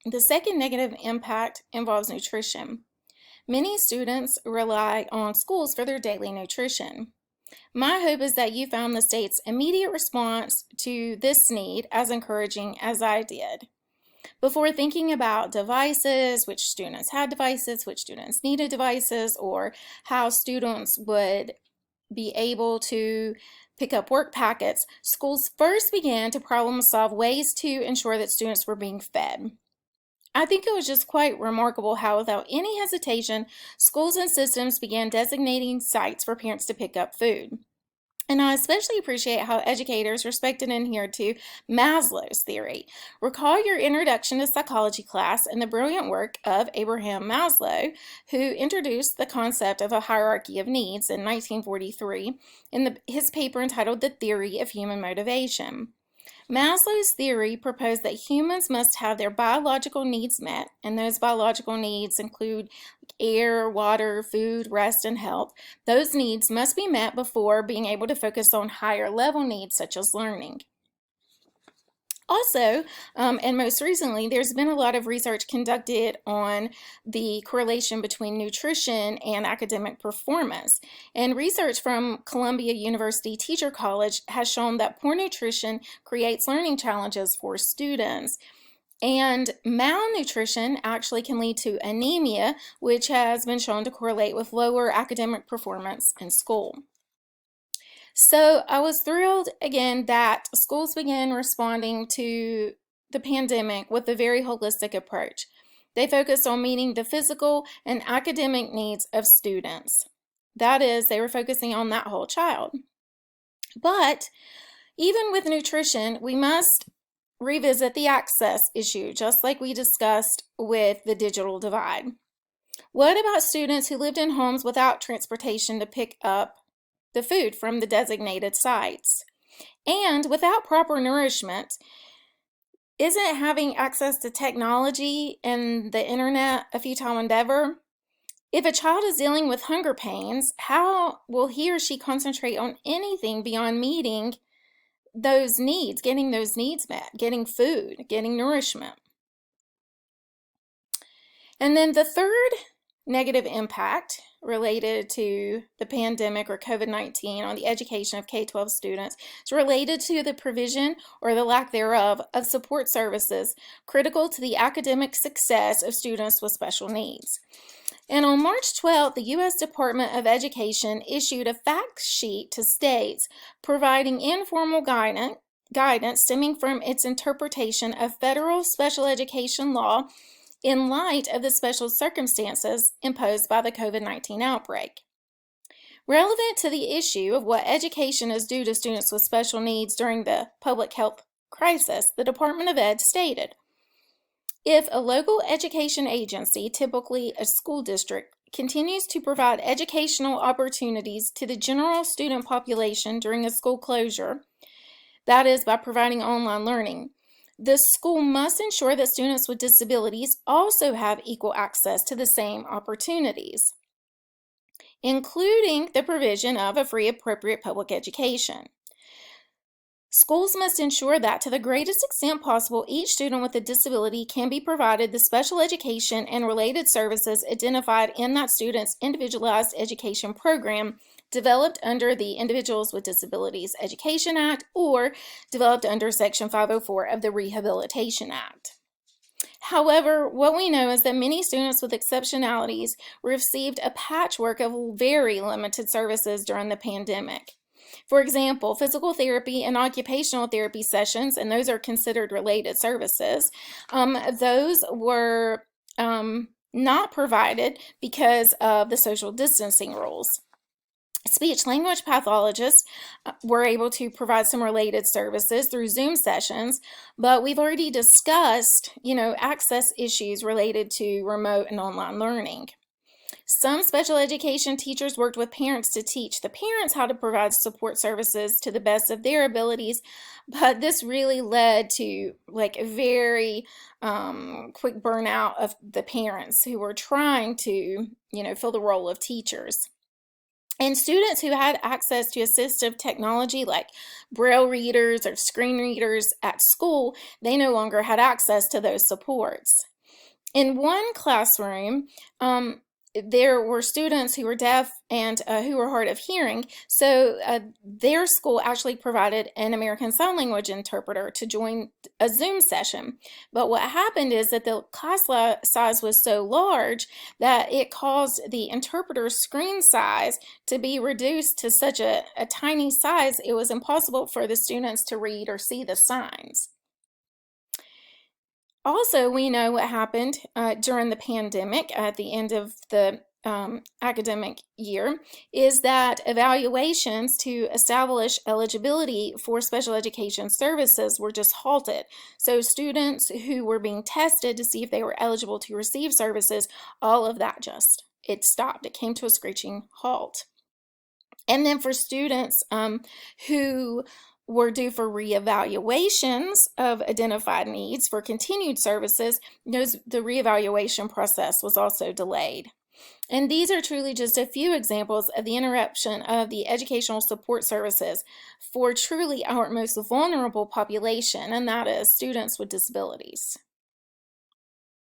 The second negative impact involves nutrition. Many students rely on schools for their daily nutrition. My hope is that you found the state's immediate response to this need as encouraging as I did. Before thinking about devices, which students had devices, which students needed devices, or how students would be able to pick up work packets, schools first began to problem solve ways to ensure that students were being fed. I think it was just quite remarkable how, without any hesitation, schools and systems began designating sites for parents to pick up food. And I especially appreciate how educators respected and adhered to Maslow's theory. Recall your introduction to psychology class and the brilliant work of Abraham Maslow, who introduced the concept of a hierarchy of needs in 1943 in his paper entitled The Theory of Human Motivation. Maslow's theory proposed that humans must have their biological needs met, and those biological needs include air, water, food, rest, and health. Those needs must be met before being able to focus on higher level needs such as learning. Also, and most recently, there's been a lot of research conducted on the correlation between nutrition and academic performance. And research from Columbia University Teacher College has shown that poor nutrition creates learning challenges for students. And malnutrition actually can lead to anemia, which has been shown to correlate with lower academic performance in school. So I was thrilled again that schools began responding to the pandemic with a very holistic approach. They focused on meeting the physical and academic needs of students. That is, they were focusing on that whole child. But even with nutrition, we must revisit the access issue, just like we discussed with the digital divide. What about students who lived in homes without transportation to pick up the food from the designated sites? And without proper nourishment, isn't having access to technology and the internet a futile endeavor? If a child is dealing with hunger pains, how will he or she concentrate on anything beyond meeting those needs, getting those needs met, getting food, getting nourishment? And then the third negative impact related to the pandemic or COVID-19 on the education of K-12 students is related to the provision or the lack thereof of support services critical to the academic success of students with special needs. And on March 12th, the U.S. Department of Education issued a fact sheet to states providing informal guidance stemming from its interpretation of federal special education law in light of the special circumstances imposed by the COVID-19 outbreak. Relevant to the issue of what education is due to students with special needs during the public health crisis, the Department of Ed stated, if a local education agency, typically a school district, continues to provide educational opportunities to the general student population during a school closure, that is, by providing online learning, the school must ensure that students with disabilities also have equal access to the same opportunities, including the provision of a free appropriate public education. Schools must ensure that, to the greatest extent possible, each student with a disability can be provided the special education and related services identified in that student's individualized education program developed under the Individuals with Disabilities Education Act or developed under Section 504 of the Rehabilitation Act. However, what we know is that many students with exceptionalities received a patchwork of very limited services during the pandemic. For example, physical therapy and occupational therapy sessions, and those are considered related services, those were not provided because of the social distancing rules. Speech-language pathologists were able to provide some related services through Zoom sessions, but we've already discussed, access issues related to remote and online learning. Some special education teachers worked with parents to teach the parents how to provide support services to the best of their abilities, but this really led to a very quick burnout of the parents who were trying to, fill the role of teachers. And students who had access to assistive technology like braille readers or screen readers at school, they no longer had access to those supports. In one classroom, there were students who were deaf and who were hard of hearing, so their school actually provided an American Sign Language interpreter to join a Zoom session. But what happened is that the class size was so large that it caused the interpreter's screen size to be reduced to such a tiny size it was impossible for the students to read or see the signs. Also, we know what happened during the pandemic at the end of the academic year is that evaluations to establish eligibility for special education services were just halted. So students who were being tested to see if they were eligible to receive services, all of that it stopped. It came to a screeching halt. And then for students who were due for reevaluations of identified needs for continued services, the reevaluation process was also delayed. And these are truly just a few examples of the interruption of the educational support services for truly our most vulnerable population, and that is students with disabilities.